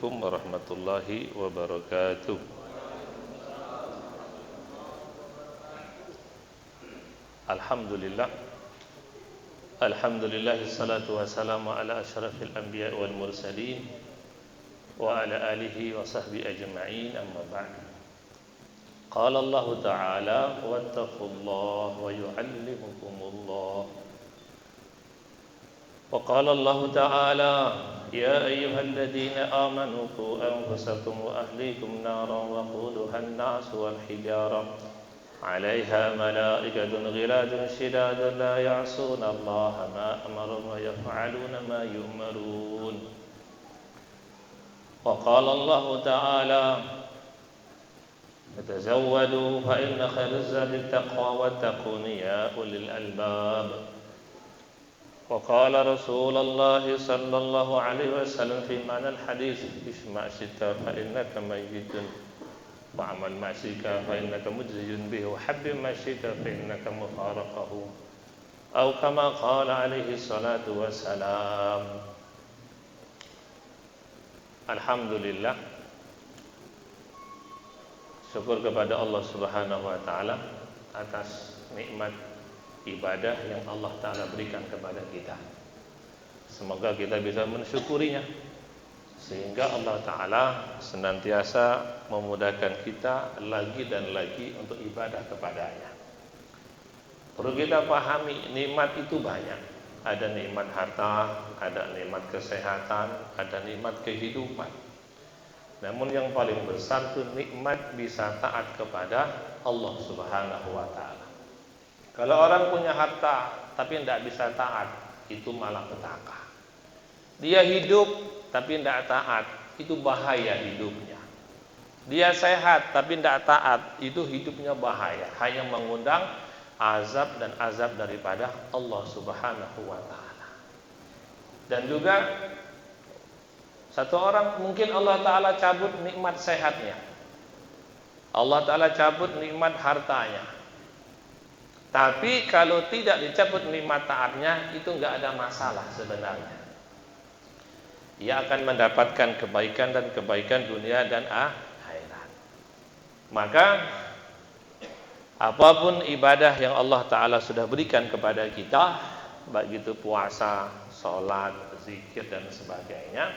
Assalamualaikum warahmatullahi wabarakatuh. Alhamdulillah. Alhamdulillah, salatu wassalamu ala asyrafil anbiya wal mursalin wa ala alihi wa sahbihi ajma'in, amma ba'd. Qala Allah Ta'ala, wattaqullaha wa yu'allimukumullah. وقال الله تعالى يا أيها الذين آمنوا قوا أنفسكم وأهليكم نارا وقودها الناس والحجارة عليها ملائكة غلاظ شداد لا يعصون الله ما أمرهم ويفعلون ما يؤمرون. وقال الله تعالى فتزودوا فإن خير الزاد التقوى واتقون يا أولي الألباب. وقال رسول الله صلى الله عليه وسلم في معنى الحديث اسمع شئت فإنك ميت وعمل ما شئت فإنك مجزي به وحب ما شئت فإنك مفارقه أو كما قال عليه الصلاة والسلام. Alhamdulillah, syukur kepada Allah Subhanahu wa taala atas nikmat ibadah yang Allah Ta'ala berikan kepada kita. Semoga kita bisa mensyukurinya, sehingga Allah Ta'ala senantiasa memudahkan kita lagi dan lagi untuk ibadah kepadanya. Perlu kita pahami, nikmat itu banyak. Ada nikmat harta, ada nikmat kesehatan, ada nikmat kehidupan. Namun yang paling besar itu nikmat bisa taat kepada Allah Subhanahu wa taala. Kalau orang punya harta tapi tidak bisa taat, itu malah petaka. Dia hidup tapi tidak taat, itu bahaya hidupnya. Dia sehat tapi tidak taat, itu hidupnya bahaya, hanya mengundang azab dan azab daripada Allah Subhanahu wa taala. Dan juga satu orang mungkin Allah Ta'ala cabut nikmat sehatnya, Allah Ta'ala cabut nikmat hartanya. Tapi kalau tidak dicabut nikmat taatnya, itu enggak ada masalah sebenarnya. Ia akan mendapatkan kebaikan dan kebaikan dunia dan akhirat. Maka apapun ibadah yang Allah Ta'ala sudah berikan kepada kita, baik itu puasa, sholat, zikir dan sebagainya,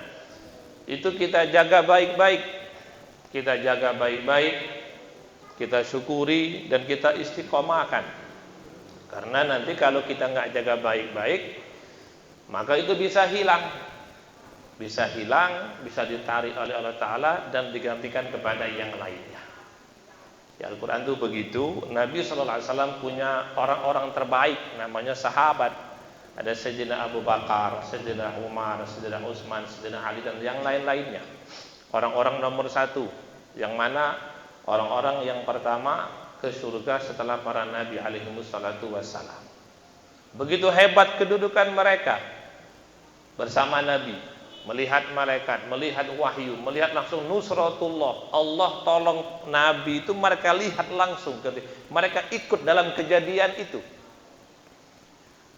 itu kita jaga baik-baik. Kita jaga baik-baik, kita syukuri dan kita istiqomahkan. Karena nanti kalau kita nggak jaga baik-baik, maka itu bisa hilang. Bisa hilang, bisa ditarik oleh Allah Ta'ala dan digantikan kepada yang lainnya. Ya, Al-Quran itu begitu. Nabi SAW punya orang-orang terbaik, namanya sahabat. Ada Sayyidina Abu Bakar, Sayyidina Umar, Sayyidina Utsman, Sayyidina Ali dan yang lain-lainnya. Orang-orang nomor satu, yang mana orang-orang yang pertama ke surga setelah para nabi alaihimussalatu wassalam. Begitu hebat kedudukan mereka bersama nabi, melihat malaikat, melihat wahyu, melihat langsung nusratullah. Allah tolong nabi itu mereka lihat langsung, mereka ikut dalam kejadian itu.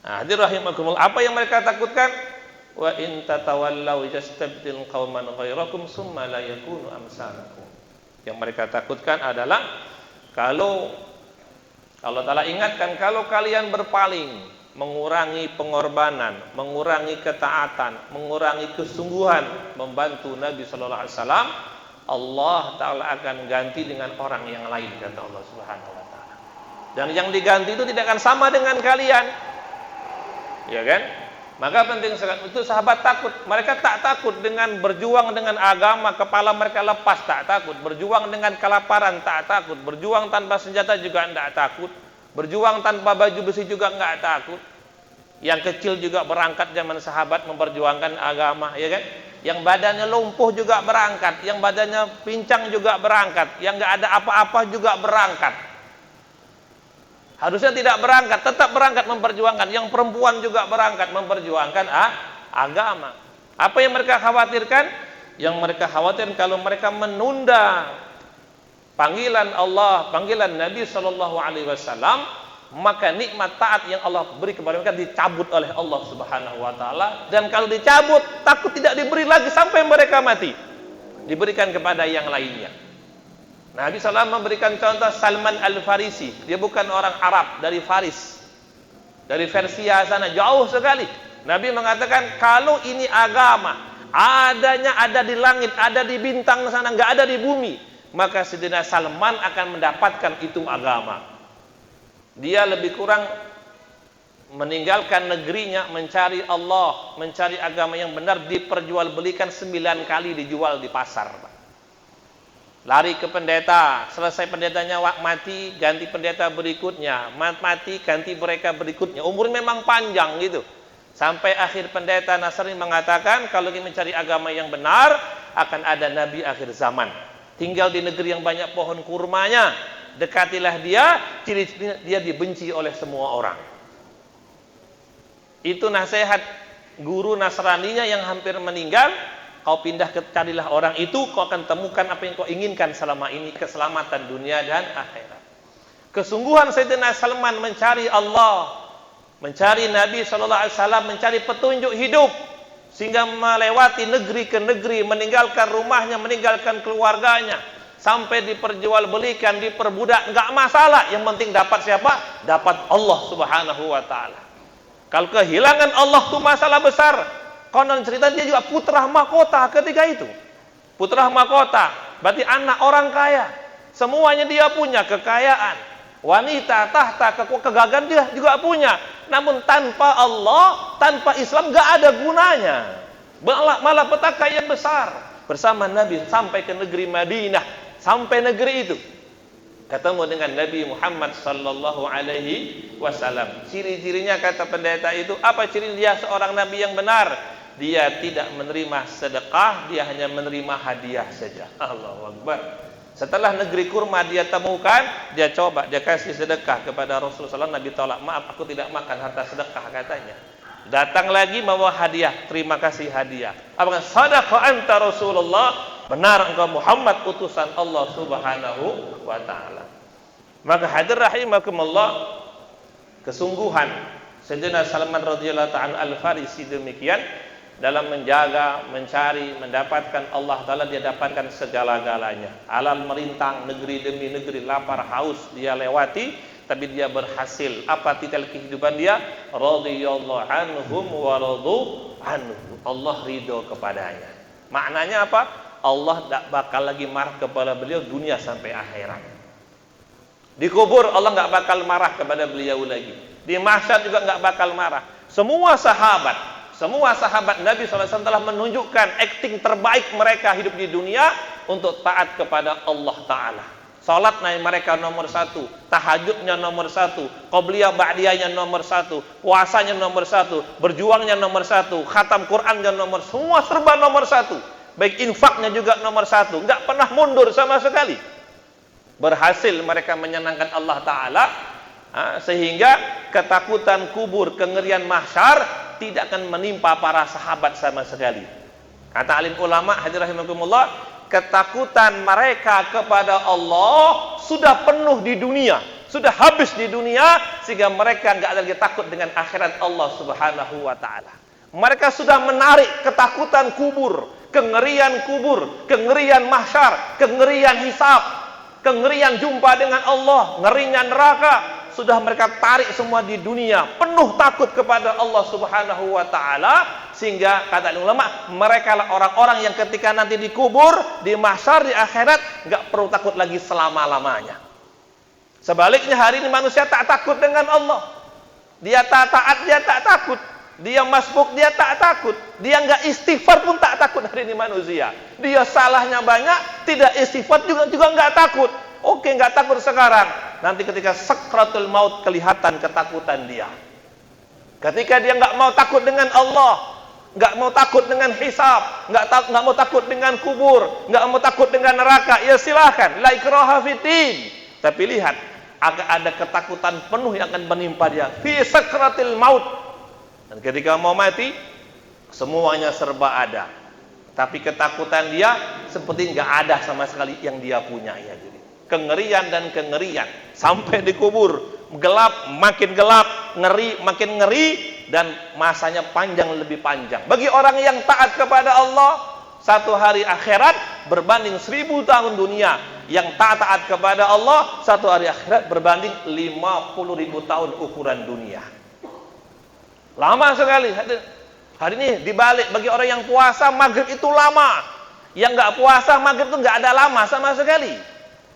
Nah, hadirin rahimakumullah, apa yang mereka takutkan? Wa in tatawallaw yastabdil qauman ghairakum tsumma la yakunu amsalakum. Yang mereka takutkan adalah kalau Allah Ta'ala ingatkan, kalau kalian berpaling, mengurangi pengorbanan, mengurangi ketaatan, mengurangi kesungguhan membantu Nabi Sallallahu Alaihi Wasallam, Allah Ta'ala akan ganti dengan orang yang lain, kata Allah Subhanahu Wa Ta'ala. Dan yang diganti itu tidak akan sama dengan kalian, ya kan? Maka penting sekali itu sahabat takut. Mereka tak takut dengan berjuang dengan agama, kepala mereka lepas, tak takut. Berjuang dengan kelaparan, tak takut. Berjuang tanpa senjata juga tidak takut. Berjuang tanpa baju besi juga enggak takut. Yang kecil juga berangkat zaman sahabat memperjuangkan agama, ya kan? Yang badannya lumpuh juga berangkat, yang badannya pincang juga berangkat, yang enggak ada apa-apa juga berangkat. Harusnya tidak berangkat, tetap berangkat memperjuangkan. Yang perempuan juga berangkat memperjuangkan agama. Apa yang mereka khawatirkan? Yang mereka khawatirkan kalau mereka menunda panggilan Allah, panggilan Nabi Sallallahu Alaihi Wasallam, maka nikmat taat yang Allah beri kepada mereka dicabut oleh Allah Subhanahu Wa Taala. Dan kalau dicabut, takut tidak diberi lagi sampai mereka mati. diberikan kepada yang lainnya. Nabi SAW memberikan contoh Salman Al-Farisi. Dia bukan orang Arab, dari Faris, dari Persia sana, jauh sekali. Nabi mengatakan, kalau ini agama, adanya ada di langit, ada di bintang sana, nggak ada di bumi, maka Sayyidina Salman akan mendapatkan itu agama. Dia lebih kurang meninggalkan negerinya, mencari Allah, mencari agama yang benar, diperjualbelikan 9 kali dijual di pasar, Pak. Lari ke pendeta, selesai pendetanya mati, ganti pendeta berikutnya, mati, ganti mereka berikutnya. Umur memang panjang gitu. Sampai akhir pendeta Nasrani mengatakan, kalau ingin mencari agama yang benar, akan ada nabi akhir zaman. Tinggal di negeri yang banyak pohon kurmanya, dekatilah dia, ciri-cirinya dia dibenci oleh semua orang. Itu nasihat guru Nasraninya yang hampir meninggal. Kau pindah ke, carilah orang itu, kau akan temukan apa yang kau inginkan selama ini, keselamatan dunia dan akhirat. Kesungguhan Sayyidina Salman mencari Allah, mencari Nabi SAW, mencari petunjuk hidup, sehingga melewati negeri ke negeri, meninggalkan rumahnya, meninggalkan keluarganya, sampai diperjualbelikan, diperbudak, nggak masalah. Yang penting dapat siapa? Dapat Allah Subhanahu wa Ta'ala. Kalau kehilangan Allah itu masalah besar. Konon cerita dia juga putra mahkota ketika itu. Putra mahkota, berarti anak orang kaya. Semuanya dia punya, kekayaan, wanita, tahta, kegagahan dia juga punya. Namun tanpa Allah, tanpa Islam gak ada gunanya. Malah petaka yang besar. Bersama Nabi sampai ke negeri Madinah, sampai negeri itu ketemu dengan Nabi Muhammad sallallahu alaihi wasallam. Ciri-cirinya kata pendeta itu, apa ciri dia seorang nabi yang benar? Dia tidak menerima sedekah, dia hanya menerima hadiah saja. Allahu Akbar. Setelah negeri kurma dia temukan, dia coba, dia kasih sedekah kepada Rasulullah SAW. Nabi tolak, maaf aku tidak makan harta sedekah katanya. Datang lagi membawa hadiah, terima kasih hadiah. Apakah sadaqah anta Rasulullah? Benar engkau Muhammad utusan Allah Subhanahu wa Ta'ala. Maka hadir rahimakumullah, kesungguhan Sayyidina Salman radhiyallahu ta'ala Al-Farisi demikian dalam menjaga, mencari, mendapatkan Allah Ta'ala. Dia dapatkan segala-galanya. Alam merintang, negeri demi negeri, lapar, haus dia lewati, tapi dia berhasil. Apa titel kehidupan dia? Radhiyallahu anhum wa radu anhu. Allah ridho kepadanya. Maknanya apa? Allah tidak bakal lagi marah kepada beliau dunia sampai akhirat. Di kubur Allah nggak bakal marah kepada beliau lagi. Di mahsyar juga nggak bakal marah. Semua sahabat Nabi SAW telah menunjukkan akting terbaik mereka hidup di dunia untuk taat kepada Allah Ta'ala. Salatnya mereka nomor 1, tahajudnya nomor 1, qobliyah ba'diyahnya nomor 1, puasanya nomor 1, berjuangnya nomor 1, khatam Qurannya nomor, semua serba nomor 1. Baik infaknya juga nomor 1, nggak pernah mundur sama sekali. Berhasil mereka menyenangkan Allah Ta'ala, sehingga ketakutan kubur, kengerian mahsyar tidak akan menimpa para sahabat sama sekali. Kata alim ulama hadirahimakumullah, ketakutan mereka kepada Allah sudah penuh di dunia, sudah habis di dunia, sehingga mereka nggak lagi takut dengan akhirat Allah Subhanahu wa Ta'ala. Mereka sudah menarik ketakutan kubur, kengerian mahsyar, kengerian hisab, kengerian jumpa dengan Allah, ngerinya neraka, sudah mereka tarik semua di dunia, penuh takut kepada Allah Subhanahu wa Ta'ala, sehingga kata ulama, mereka lah orang-orang yang ketika nanti dikubur, di mahsyar, di akhirat, nggak perlu takut lagi selama-lamanya. Sebaliknya hari ini manusia tak takut dengan Allah. Dia tak taat, dia tak takut. Dia masbuk, dia tak takut. Dia nggak istighfar pun tak takut hari ini manusia. Dia salahnya banyak, tidak istighfar juga nggak takut. Oke, nggak takut sekarang. Nanti ketika sakratul maut kelihatan ketakutan dia. Ketika dia nggak mau takut dengan Allah, nggak mau takut dengan hisab, nggak mau takut dengan kubur, nggak mau takut dengan neraka, ya silahkan. La ikraha fiddin. Tapi lihat, akan ada ketakutan penuh yang akan menimpa dia. Fi sakratil maut. Dan ketika mau mati, semuanya serba ada. Tapi ketakutan dia seperti nggak ada sama sekali yang dia punya, ya. Jadi kengerian dan kengerian sampai dikubur, gelap makin gelap, ngeri makin ngeri, dan masanya panjang lebih panjang. Bagi orang yang taat kepada Allah, satu hari akhirat berbanding 1000 tahun dunia yang taat kepada Allah, satu hari akhirat berbanding 50.000 tahun ukuran dunia. Lama sekali. Hari ini dibalik, bagi orang yang puasa maghrib itu lama, yang nggak puasa maghrib itu nggak ada lama sama sekali.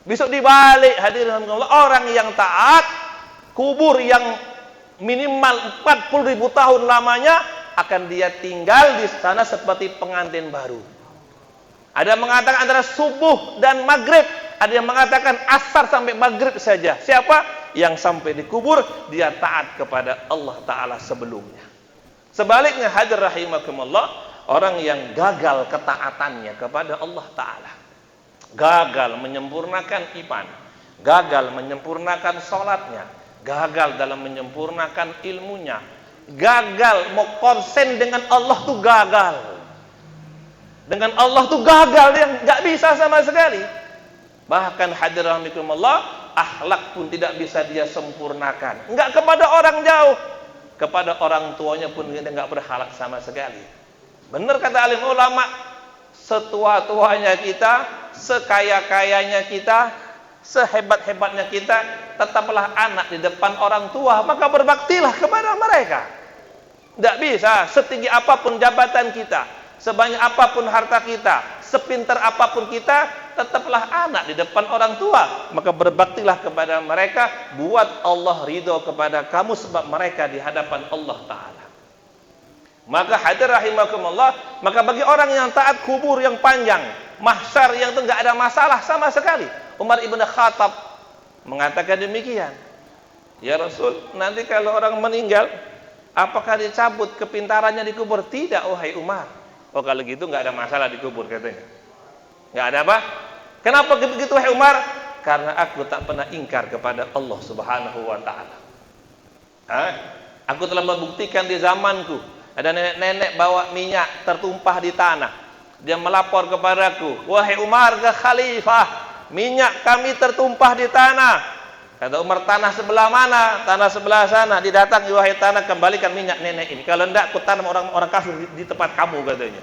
Besok dibalik, hadirin Allah, orang yang taat, kubur yang minimal 40.000 tahun lamanya akan dia tinggal di sana seperti pengantin baru. Ada yang mengatakan antara subuh dan maghrib, ada yang mengatakan asar sampai maghrib saja. Siapa yang sampai dikubur dia taat kepada Allah Ta'ala sebelumnya. Sebaliknya, hadir rahimakumullah, orang yang gagal ketaatannya kepada Allah Ta'ala, gagal menyempurnakan iman, gagal menyempurnakan sholatnya, gagal dalam menyempurnakan ilmunya, gagal mau konsen dengan Allah tuh gagal. Dengan Allah tuh gagal, dia nggak bisa sama sekali. Bahkan hadir rahimakumullah, akhlak pun tidak bisa dia sempurnakan. Nggak kepada orang jauh, kepada orang tuanya pun dia nggak berakhlak sama sekali. Benar kata alim ulama, setua-tuanya kita, sekaya-kayanya kita, sehebat-hebatnya kita, tetaplah anak di depan orang tua, maka berbaktilah kepada mereka. Tidak bisa, setinggi apapun jabatan kita, sebanyak apapun harta kita, sepintar apapun kita, tetaplah anak di depan orang tua, maka berbaktilah kepada mereka, buat Allah ridho kepada kamu, sebab mereka di hadapan Allah Ta'ala. Maka hadir rahimakumullah, maka bagi orang yang taat kubur yang panjang, mahsyar yang itu nggak ada masalah sama sekali. Umar ibn Khattab mengatakan demikian, ya Rasul, nanti kalau orang meninggal, apakah dicabut kepintarannya di kubur? Tidak, wahai Umar. Oh, kalau gitu nggak ada masalah di kubur, katanya. Nggak ada apa? Kenapa begitu, wahai Umar? Karena aku tak pernah ingkar kepada Allah Subhanahu wa Ta'ala. Aku telah membuktikan di zamanku, ada nenek-nenek bawa minyak tertumpah di tanah. Dia melapor kepadaku, wahai Umar ke khalifah, minyak kami tertumpah di tanah. Kata Umar, tanah sebelah mana? Tanah sebelah sana. Didatangi, wahai tanah, kembalikan minyak nenek ini. Kalau tidak, aku tanam orang kafir di tempat kamu, katanya.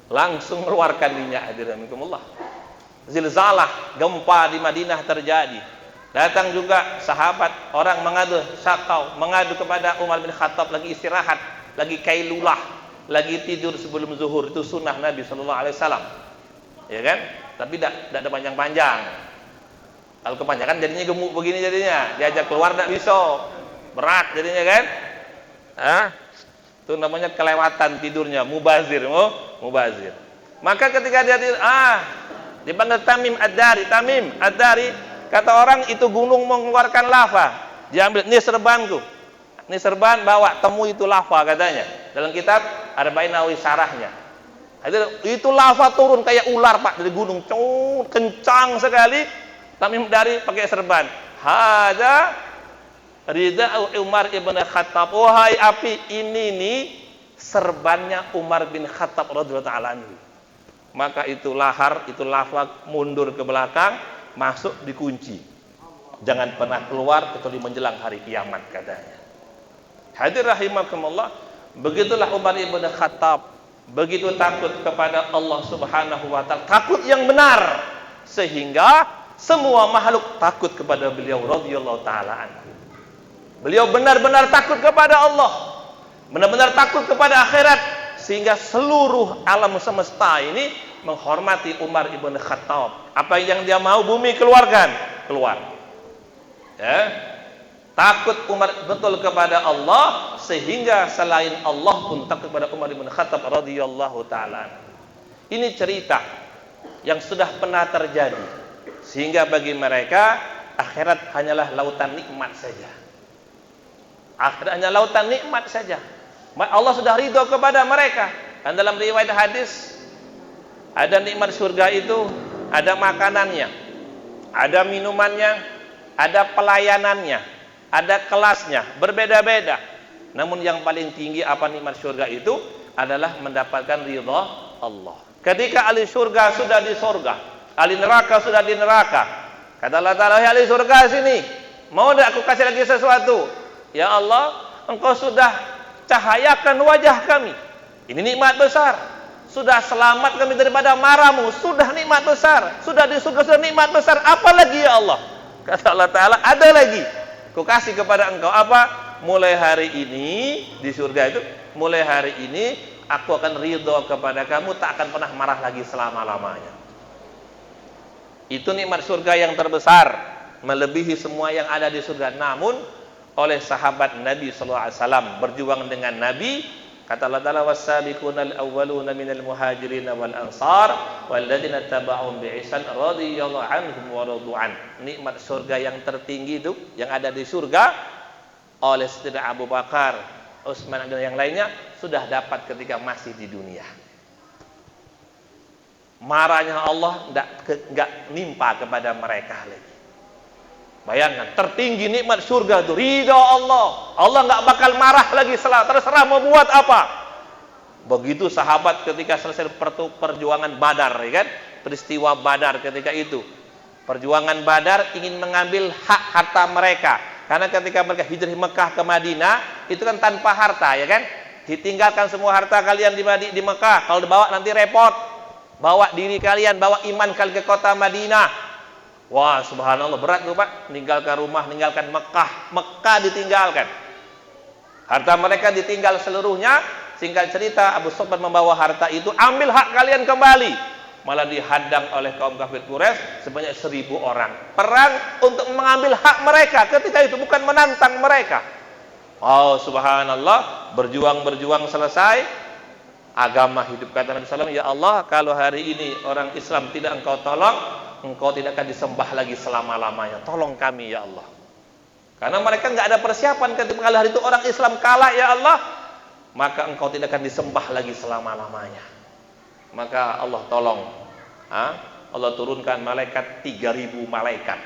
Langsung mengeluarkan minyak. Hadiramkumullah. Zilzalah, gempa di Madinah terjadi. Datang juga sahabat, orang mengadu syakau, mengadu kepada Umar bin Khattab, lagi istirahat, lagi kailulah, lagi tidur sebelum zuhur. Itu sunnah Nabi SAW, ya kan? Tapi tidak ada panjang-panjang. Kalau kepanjangan jadinya gemuk begini, jadinya diajak keluar tidak bisa, berat jadinya kan? Itu namanya kelewatan tidurnya, mubazir, mubazir. Maka ketika dia dipanggil Tamim Ad-Dari, kata orang itu gunung mengeluarkan lava. Dia ambil, ini serbanku, ini serban, bawa temu itu lava, katanya. Dalam kitab Arba'in Nawawi syarahnya. Itu lava turun kayak ular, Pak, dari gunung, kencang sekali. Tamim Ad-Dari pakai serban. Hada ridha Umar ibn Khattab, wahai api, ini nih serbannya Umar bin Khattab radhiyallahu ta'ala anhu. Maka itu lahar, itu lava mundur ke belakang, masuk dikunci. Jangan pernah keluar kecuali menjelang hari kiamat, katanya. Hadir rahimakumullah, begitulah Umar ibn Khattab, begitu takut kepada Allah Subhanahu wa Ta'ala, takut yang benar, sehingga semua makhluk takut kepada beliau radhiyallahu ta'ala anhu. Beliau benar-benar takut kepada Allah, benar-benar takut kepada akhirat, sehingga seluruh alam semesta ini menghormati Umar ibn Khattab. Apa yang dia mau bumi keluarkan, keluar. Ya. Takut Umar betul kepada Allah, sehingga selain Allah pun takut kepada Umar ibn Khattab radhiyallahu ta'ala. Ini cerita yang sudah pernah terjadi, sehingga bagi mereka akhirat hanyalah lautan nikmat saja. Akhirat hanya lautan nikmat saja. Allah sudah ridho kepada mereka. Dan dalam riwayat hadis, ada nikmat surga itu, ada makanannya, ada minumannya, ada pelayanannya, ada kelasnya, berbeda-beda. Namun yang paling tinggi apa nikmat surga itu adalah mendapatkan ridho Allah. Ketika ahli surga sudah di surga, ahli neraka sudah di neraka, kata Allah Ta'ala, ahli surga sini, mau tidak aku kasih lagi sesuatu? Ya Allah, engkau sudah cahayakan wajah kami. Ini nikmat besar. Sudah selamat kami daripada maramu, sudah nikmat besar. Sudah di surga, sudah nikmat besar. Apa lagi ya Allah? Kata Allah Ta'ala, ada lagi. Ku kasih kepada engkau apa? Mulai hari ini, di surga itu, mulai hari ini, aku akan ridho kepada kamu, tak akan pernah marah lagi selama-lamanya. Itu nikmat surga yang terbesar, melebihi semua yang ada di surga. Namun, oleh sahabat Nabi SAW, berjuang dengan Nabi, kata Allah Ta'ala, was-sabiqunal awwaluna minal muhajirin wal ansar walladzina taba'um bi'ihsan radhiyallahu anhum wa radu'an. Nikmat surga yang tertinggi itu yang ada di surga oleh Sayyidina Abu Bakar, Utsman dan yang lainnya sudah dapat ketika masih di dunia. Marahnya Allah enggak nimpa kepada mereka lagi. Bayangkan, tertinggi nikmat surga itu ridha Allah. Allah nggak bakal marah lagi, terserah mau buat apa. Begitu sahabat ketika selesai perjuangan Badar, ya kan? Peristiwa Badar ketika itu. Perjuangan Badar ingin mengambil hak harta mereka. Karena ketika mereka hijrah Mekah ke Madinah, itu kan tanpa harta, ya kan? Ditinggalkan semua harta kalian di Mekah. Kalau dibawa nanti repot. Bawa diri kalian, bawa iman kalian ke kota Madinah. Wah, subhanallah, berat tuh Pak, meninggalkan rumah, meninggalkan Mekah ditinggalkan. Harta mereka ditinggal seluruhnya. Singkat cerita, Abu Sufyan membawa harta itu, ambil hak kalian kembali. Malah dihadang oleh kaum kafir Quraisy sebanyak 1000 orang. Perang untuk mengambil hak mereka ketika itu, bukan menantang mereka. Oh, subhanallah, berjuang selesai. Agama hidup, kata Nabi SAW, ya Allah, kalau hari ini orang Islam tidak engkau tolong, engkau tidak akan disembah lagi selama-lamanya. Tolong kami ya Allah. Karena mereka nggak ada persiapan ketika hari itu orang Islam kalah ya Allah, maka engkau tidak akan disembah lagi selama-lamanya. Maka Allah tolong. Allah turunkan malaikat 3000 malaikat.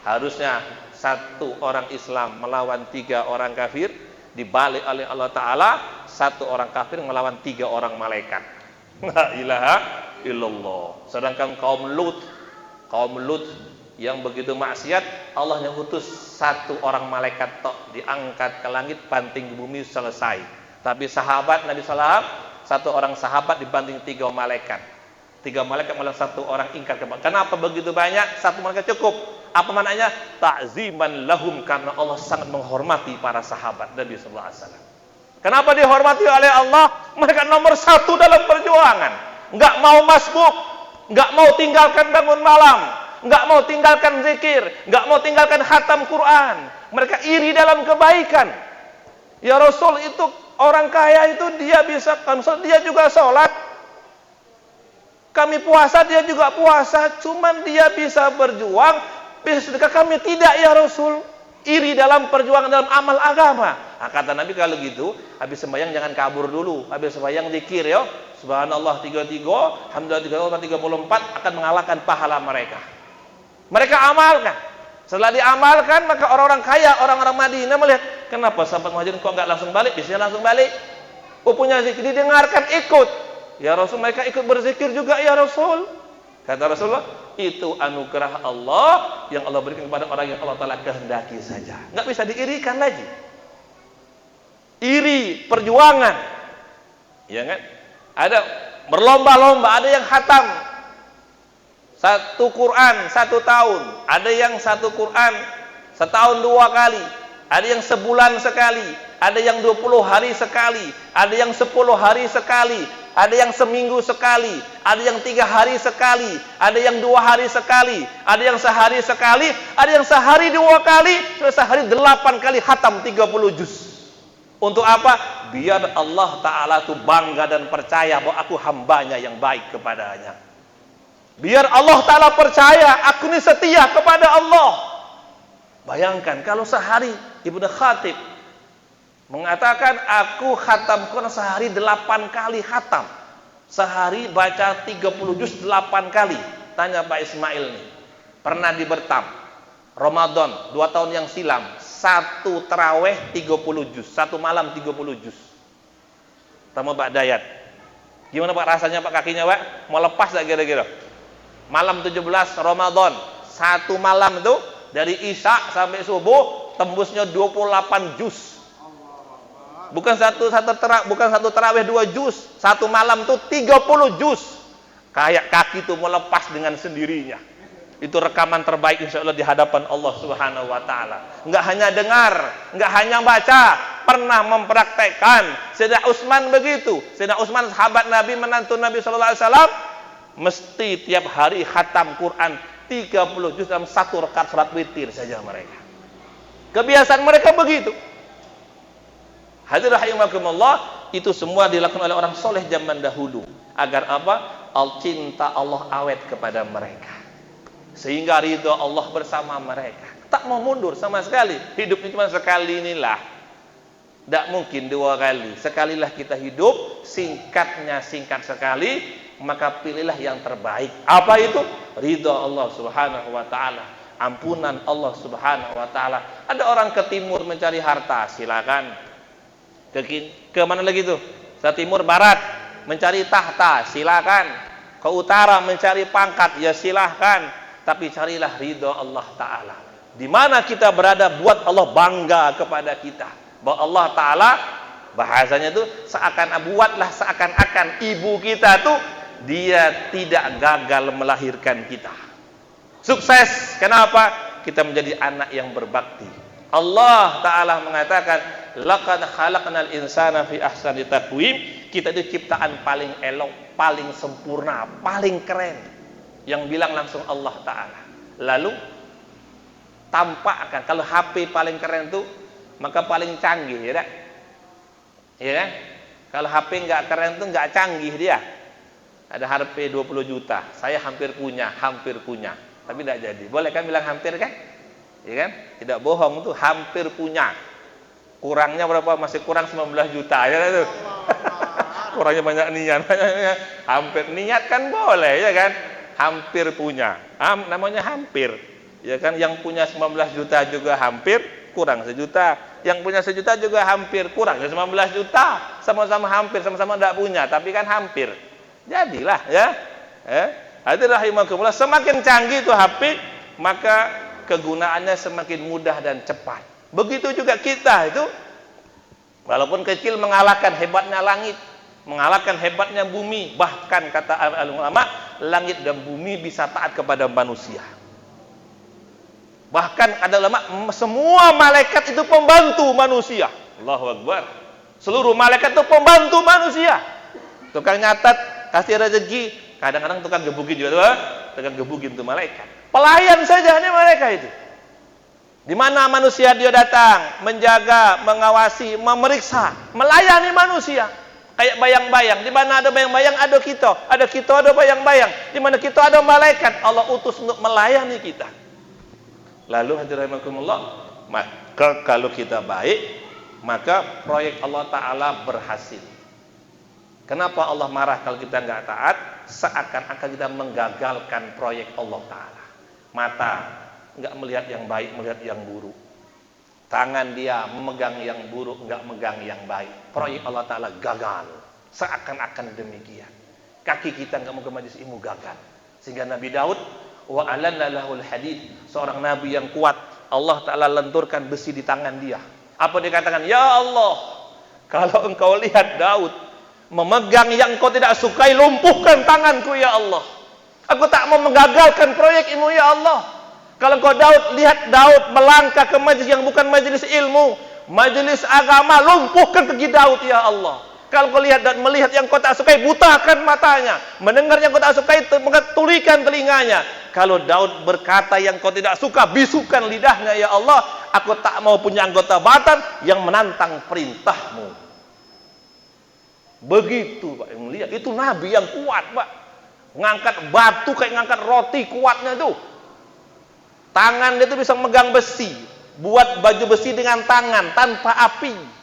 Harusnya satu orang Islam melawan 3 orang kafir, dibalik oleh Allah Ta'ala, 1 orang kafir melawan 3 orang malaikat. La ilaha illallah. Sedangkan kaum Lut yang begitu maksiat, Allah yang utus 1 orang malaikat tok, diangkat ke langit, banting ke bumi, selesai. Tapi sahabat Nabi SAW, 1 orang sahabat dibanting 3 malaikat. 3 malaikat malah 1 orang ingkar ke bawah. Kenapa begitu banyak? 1 malaikat cukup. Apa maknanya? Ta'ziman lahum, karena Allah sangat menghormati para sahabat Nabi SAW. Kenapa dihormati oleh Allah? Mereka nomor 1 dalam perjuangan. Enggak mau masbuk, enggak mau tinggalkan bangun malam, enggak mau tinggalkan zikir, enggak mau tinggalkan khatam Quran. Mereka iri dalam kebaikan. Ya Rasul, itu orang kaya itu dia bisa, dia juga sholat. Kami puasa, dia juga puasa. Cuman dia bisa berjuang, bisa sedekah, kami tidak ya Rasul. Iri dalam perjuangan dalam amal agama. Nah, kata Nabi, kalau gitu habis sembahyang jangan kabur dulu. Habis sembahyang zikir ya. Subhanallah 33, alhamdulillah 34 akan mengalahkan pahala mereka. Mereka amalkan. Setelah diamalkan, maka orang-orang kaya, orang-orang Madinah melihat, kenapa sahabat Muhajirin kok enggak langsung balik? Biasanya langsung balik. Oh, punya zikir, didengarkan, ikut. Ya Rasul, mereka ikut berzikir juga ya Rasul. Kata Rasulullah, itu anugerah Allah yang Allah berikan kepada orang yang Allah Ta'ala kehendaki saja. Nggak bisa diirikan lagi. Iri, perjuangan. Ya kan? Ada berlomba-lomba, ada yang khatam 1 Quran 1 tahun, ada yang 1 Quran setahun 2 kali, ada yang sebulan sekali, ada yang 20 hari sekali, ada yang 10 hari sekali, ada yang seminggu sekali, ada yang 3 hari sekali, ada yang 2 hari sekali, ada yang sehari sekali, ada yang sehari 2 kali, sehari 8 kali khatam 30 juz. Untuk apa? Biar Allah Ta'ala tuh bangga dan percaya bahwa aku hambanya yang baik kepadanya. Biar Allah Ta'ala percaya aku ini setia kepada Allah. Bayangkan kalau sehari Ibnu Khatib mengatakan aku khatam Quran sehari 8 kali khatam. Sehari baca 30 juz 8 kali. Tanya Pak Ismail nih, pernah di Bertam Ramadan 2 tahun yang silam, 1 taraweh 30 juz, 1 malam 30 juz. Sama Pak Dayat. Gimana Pak rasanya Pak, kakinya Pak? Mau lepas gak kira-kira? Malam 17 Ramadan, 1 malam itu dari Isya sampai subuh tembusnya 28 juz. Bukan satu tarawih 2 juz, satu malam tuh 30 juz. Kayak kaki tuh mau lepas dengan sendirinya. Itu rekaman terbaik insya Allah di hadapan Allah Subhanahu wa taala. Enggak hanya dengar, enggak hanya baca, pernah mempraktekkan. Sayyidina Utsman begitu. Sayyidina Utsman sahabat Nabi, menantu Nabi sallallahu alaihi wasallam, mesti tiap hari khatam Quran 30 juz dalam satu rakaat salat witir saja mereka. Kebiasaan mereka begitu. Hadirin rahimakumullah, itu semua dilakukan oleh orang soleh zaman dahulu. Agar apa? Cinta Allah awet kepada mereka. Sehingga ridho Allah bersama mereka. Tak mau mundur sama sekali. Hidup ini cuma sekali inilah. Tak mungkin 2 kali. Sekalilah kita hidup, singkatnya singkat sekali, maka pilihlah yang terbaik. Apa itu? Ridho Allah Subhanahu wa taala. Ampunan Allah Subhanahu wa taala. Ada orang ke timur mencari harta, silakan. Ke mana lagi tuh? Ke timur barat mencari tahta, silakan. Ke utara mencari pangkat, ya silahkan. Tapi carilah ridho Allah taala. Di mana kita berada, buat Allah bangga kepada kita. Bahwa Allah taala, bahasanya tuh seakan-akan ibu kita tuh dia tidak gagal melahirkan kita. Sukses. Kenapa? Kita menjadi anak yang berbakti. Allah taala mengatakan, laqad khalaqnal insana fi ahsani taqwim. Kita itu ciptaan paling elok, paling sempurna, paling keren. Yang bilang langsung Allah taala. Lalu tampakkan kalau HP paling keren tuh maka paling canggih, ya tak? Ya kan? Kalau HP enggak keren tuh enggak canggih dia. Ada HP 20 juta, saya hampir punya. Tapi tidak jadi. Boleh kan bilang hampir kan? Ya kan? Tidak bohong tuh, hampir punya. Kurangnya berapa? Masih kurang 19 juta ya itu. Kurangnya banyak niat. Hampir niat kan boleh ya kan? Hampir punya. Namanya hampir. Ya kan, yang punya 19 juta juga hampir kurang 1 juta. Yang punya 1 juta juga hampir kurang 19 juta. Sama-sama hampir, sama-sama tidak punya, tapi kan hampir. Jadilah ya. Hadirin rahimakumullah, semakin canggih itu HP, maka kegunaannya semakin mudah dan cepat. Begitu juga kita itu, walaupun kecil mengalahkan hebatnya langit, mengalahkan hebatnya bumi. Bahkan kata ulama, langit dan bumi bisa taat kepada manusia. Bahkan ada ulama, semua malaikat itu pembantu manusia. Allahu Akbar. Seluruh malaikat itu pembantu manusia. Tukang nyatat, kasih rezeki, kadang-kadang tukang gebukin juga tuh, tukang gebukin tuh malaikat. Pelayan saja hanya mereka itu. Di mana manusia dia datang, menjaga, mengawasi, memeriksa, melayani manusia. Kayak bayang-bayang. Di mana ada bayang-bayang ada kita, ada bayang-bayang. Di mana kita ada malaikat, Allah utus untuk melayani kita. Lalu hadirin rahimakumullah, maka kalau kita baik, maka proyek Allah taala berhasil. Kenapa Allah marah kalau kita nggak taat? Seakan-akan kita menggagalkan proyek Allah taala. Mata nggak melihat yang baik, melihat yang buruk. Tangan dia memegang yang buruk, nggak megang yang baik. Proyek Allah taala gagal. Seakan-akan demikian. Kaki kita nggak mau ke majelis ilmu, gagal. Sehingga Nabi Daud, wa alanna lahul hadid, seorang nabi yang kuat, Allah taala lenturkan besi di tangan dia. Apa dia katakan? Ya Allah, kalau engkau lihat Daud memegang yang engkau tidak sukai, lumpuhkan tanganku ya Allah. Aku tak mau menggagalkan proyekmu ya Allah. Kalau engkau lihat Daud melangkah ke majelis yang bukan majelis ilmu, majelis agama, lumpuhkan kaki Daud ya Allah. Kalau kau lihat dan melihat yang kau tak sukai, butakan matanya. Mendengar yang kau tak sukai, tulikan telinganya. Kalau Daud berkata yang kau tidak suka, bisukan lidahnya ya Allah. Aku tak mau punya anggota badan yang menantang perintahmu. Begitu Pak, yang lihat itu Nabi yang kuat Pak. Ngangkat batu kayak ngangkat roti, kuatnya itu. Tangan dia itu bisa megang besi, buat baju besi dengan tangan tanpa api.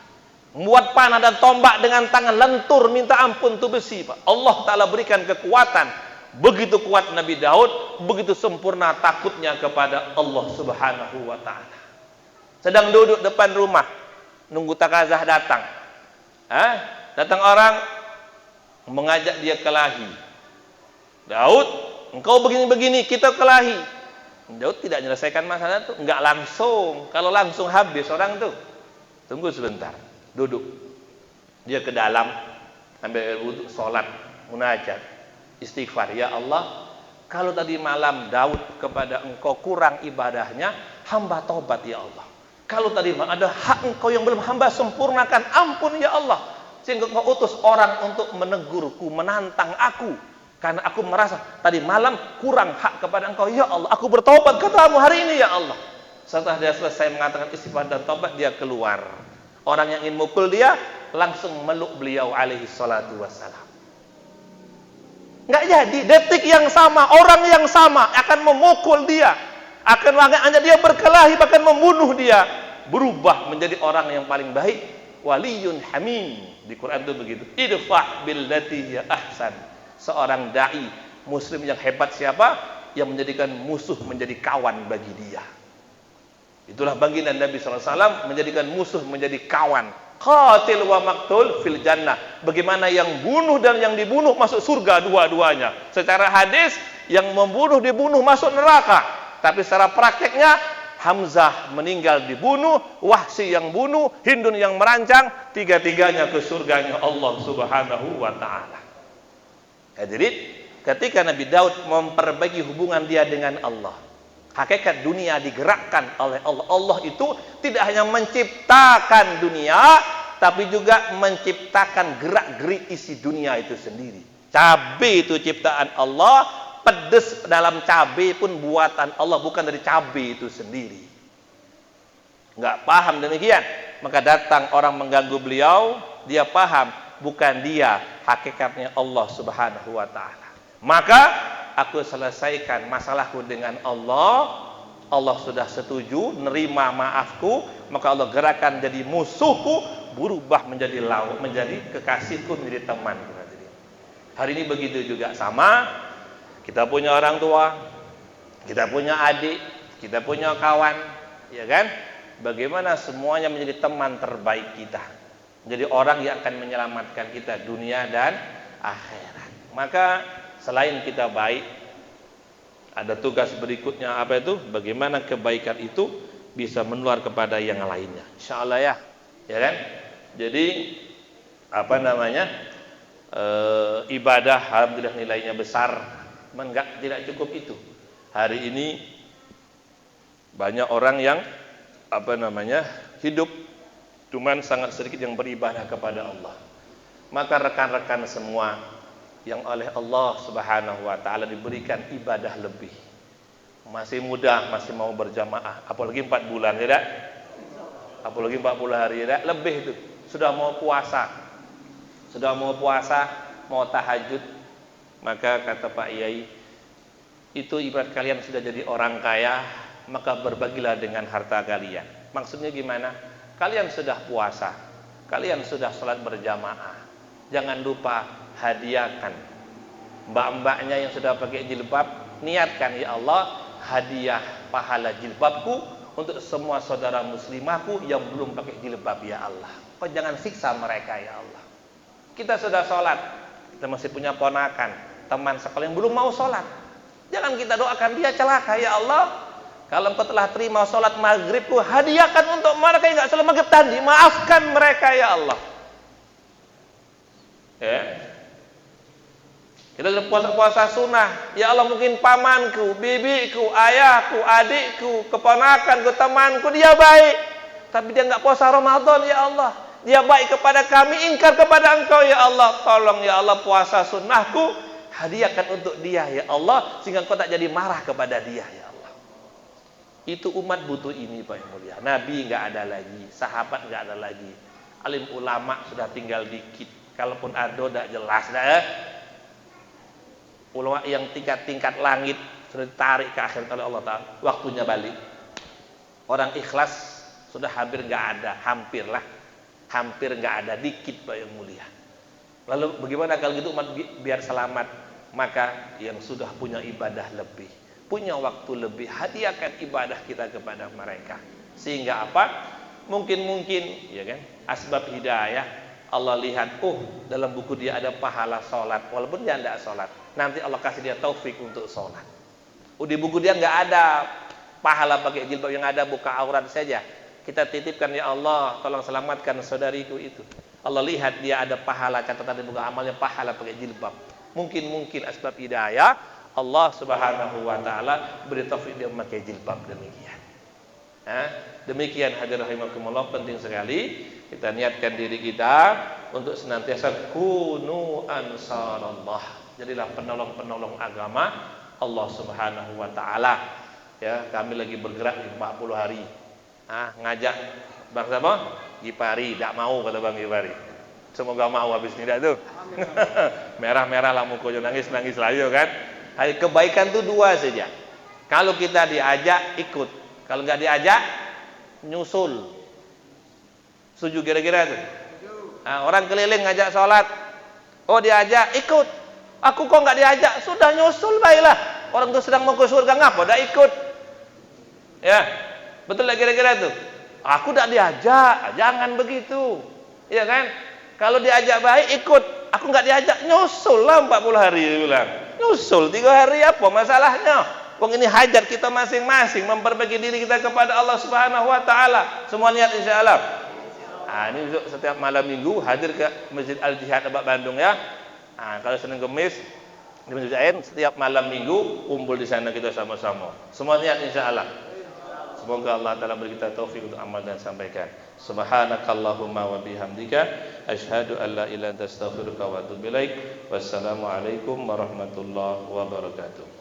Buat panah dan tombak dengan tangan, lentur minta ampun tuh besi Pak. Allah taala berikan kekuatan. Begitu kuat Nabi Daud, begitu sempurna takutnya kepada Allah Subhanahu wa taala. Sedang duduk depan rumah, nunggu takazah datang. Datang orang mengajak dia kelahi. Daud, engkau begini-begini, kita kelahi. Daud tidak menyelesaikan masalah itu, enggak langsung. Kalau langsung habis orang tuh. Tunggu sebentar, duduk. Dia ke dalam, ambil air wudu, sholat, munajat, istighfar. Ya Allah, kalau tadi malam Daud kepada engkau kurang ibadahnya, hamba tobat ya Allah. Kalau tadi ada hak engkau yang belum hamba sempurnakan, ampun ya Allah. Sehingga engkau utus orang untuk menegurku, menantang aku. Karena aku merasa tadi malam kurang hak kepada engkau. Ya Allah, aku bertobat katamu hari ini ya Allah. Setelah dia selesai mengatakan istighfar dan tobat, dia keluar. Orang yang ingin mukul dia langsung meluk beliau alaihi salatu wassalam. Nggak jadi, detik yang sama, orang yang sama akan memukul dia, akan hanya dia berkelahi, bahkan membunuh dia, berubah menjadi orang yang paling baik, waliyun hamim. Di Quran itu begitu, idfa' billati hiya ahsan. Seorang dai muslim yang hebat siapa? Yang menjadikan musuh menjadi kawan bagi dia. Itulah baginda Nabi SAW, menjadikan musuh menjadi kawan. Qatil wa maktul fil jannah. Bagaimana yang bunuh dan yang dibunuh masuk surga dua-duanya. Secara hadis, yang membunuh dibunuh masuk neraka. Tapi secara prakteknya, Hamzah meninggal dibunuh, Wahsy yang bunuh, Hindun yang merancang, tiga-tiganya ke surganya Allah Subhanahu wa ta'ala. Hadirin, ketika Nabi Daud memperbaiki hubungan dia dengan Allah, hakikat dunia digerakkan oleh Allah. Allah itu tidak hanya menciptakan dunia, tapi juga menciptakan gerak-gerik isi dunia itu sendiri. Cabai itu ciptaan Allah, pedes dalam cabai pun buatan Allah, bukan dari cabai itu sendiri. Nggak paham demikian, maka datang orang mengganggu beliau, dia paham bukan dia, hakikatnya Allah Subhanahu wa ta'ala. Maka aku selesaikan masalahku dengan Allah. Allah sudah setuju, nerima maafku, maka Allah gerakan jadi musuhku, berubah menjadi lawan, menjadi kekasihku, menjadi teman. Hari ini begitu juga, sama. Kita punya orang tua, kita punya adik, kita punya kawan, ya kan? Bagaimana semuanya menjadi teman terbaik kita, menjadi orang yang akan menyelamatkan kita dunia dan akhirat. Maka selain kita baik, ada tugas berikutnya, apa itu? Bagaimana kebaikan itu bisa menular kepada yang lainnya. Insyaallah ya, ya kan? Jadi apa namanya? Ibadah alhamdulillah nilainya besar, tidak cukup itu. Hari ini banyak orang yang apa namanya? Hidup cuman sangat sedikit yang beribadah kepada Allah. Maka rekan-rekan semua yang oleh Allah Subhanahu wa ta'ala diberikan ibadah lebih, masih muda, masih mau berjamaah, apalagi 4 bulan ya tak? Apalagi 40 hari ya tak? Lebih itu, sudah mau puasa, mau tahajud. Maka kata Pak Yai, itu ibarat kalian sudah jadi orang kaya, maka berbagilah dengan harta kalian. Maksudnya gimana? Kalian sudah puasa, kalian sudah sholat berjamaah, jangan lupa hadiahkan mbak-mbaknya yang sudah pakai jilbab. Niatkan, ya Allah, hadiah pahala jilbabku untuk semua saudara muslimahku yang belum pakai jilbab, ya Allah. Kau jangan siksa mereka, ya Allah. Kita sudah sholat, kita masih punya ponakan, teman sekolah yang belum mau sholat, jangan kita doakan dia celaka, ya Allah. Kalau engkau telah terima sholat maghribku, hadiahkan untuk mereka yang gak sholat maghrib tadi, maafkan mereka, ya Allah. Ya, kita sudah puasa-puasa sunnah, ya Allah, mungkin pamanku, bibiku, ayahku, adikku, keponakanku, temanku, dia baik, tapi dia nggak puasa Ramadan, ya Allah. Dia baik kepada kami, ingkar kepada engkau, ya Allah. Tolong, ya Allah, puasa sunnahku hadiahkan untuk dia, ya Allah, sehingga engkau tak jadi marah kepada dia, ya Allah. Itu umat butuh ini, Pak yang mulia. Nabi nggak ada lagi, sahabat nggak ada lagi, alim ulama sudah tinggal dikit. Kalaupun ada, tidak jelas dah. Ulama yang tingkat-tingkat langit sudah ditarik ke akhirat oleh Allah Ta'ala, waktunya balik. Orang ikhlas sudah hampir nggak ada, hampir nggak ada, dikit Pak yang mulia. Lalu bagaimana kalau gitu umat biar selamat? Maka yang sudah punya ibadah lebih, punya waktu lebih, hadiahkan ibadah kita kepada mereka. Sehingga apa? Mungkin ya kan, asbab hidayah. Allah lihat, dalam buku dia ada pahala sholat, walaupun dia tidak sholat, nanti Allah kasih dia taufik untuk sholat. Di buku dia nggak ada pahala pakai jilbab, yang ada buka aurat saja. Kita titipkan, ya Allah, tolong selamatkan saudariku itu. Allah lihat dia ada pahala, catatan di buku amalnya pahala pakai jilbab. Mungkin asbab hidayah Allah Subhanahu wa taala beri taufik dia memakai jilbab demikian. Demikian hadirin rahimakumullah, penting sekali kita niatkan diri kita untuk senantiasa kunu ansarallah. Jadilah penolong-penolong agama Allah Subhanahu wa taala. Ya, kami lagi bergerak di 40 hari. Ngajak Bang siapa? Gipari, tak mau kata Bang Gipari. Semoga mau habis ini dah tuh. Merah-merah lah muka nangis lagi kan. Hari kebaikan tuh dua saja. Kalau kita diajak ikut, kalau nggak diajak nyusul. Setuju kira-kira tuh? Orang keliling ngajak sholat, oh diajak ikut. Aku kok nggak diajak? Sudah nyusul baiklah. Orang tuh sedang mau ke surga ngapa? Dah ikut. Ya, betul lah kira-kira tuh. Aku tak diajak, jangan begitu. Iya kan? Kalau diajak baik ikut. Aku nggak diajak, nyusul lah 40 hari dia bilang. Nyusul 3 hari apa masalahnya? Wong ini hajat kita masing-masing memperbaiki diri kita kepada Allah Subhanahu wa taala. Semua niat insyaallah. Ini besok setiap malam Minggu hadir ke Masjid Al-Jihad Abad Bandung ya. Kalau Senin Kamis di Masjid Ain setiap malam Minggu kumpul di sana kita sama-sama. Semua niat insyaallah. Semoga Allah Ta'ala beri kita taufik untuk amal dan sampaikan. Subhanakallahumma wa bihamdika asyhadu an la ilaha illa anta astaghfiruka wa atubu ilaik. Wassalamualaikum warahmatullahi wabarakatuh.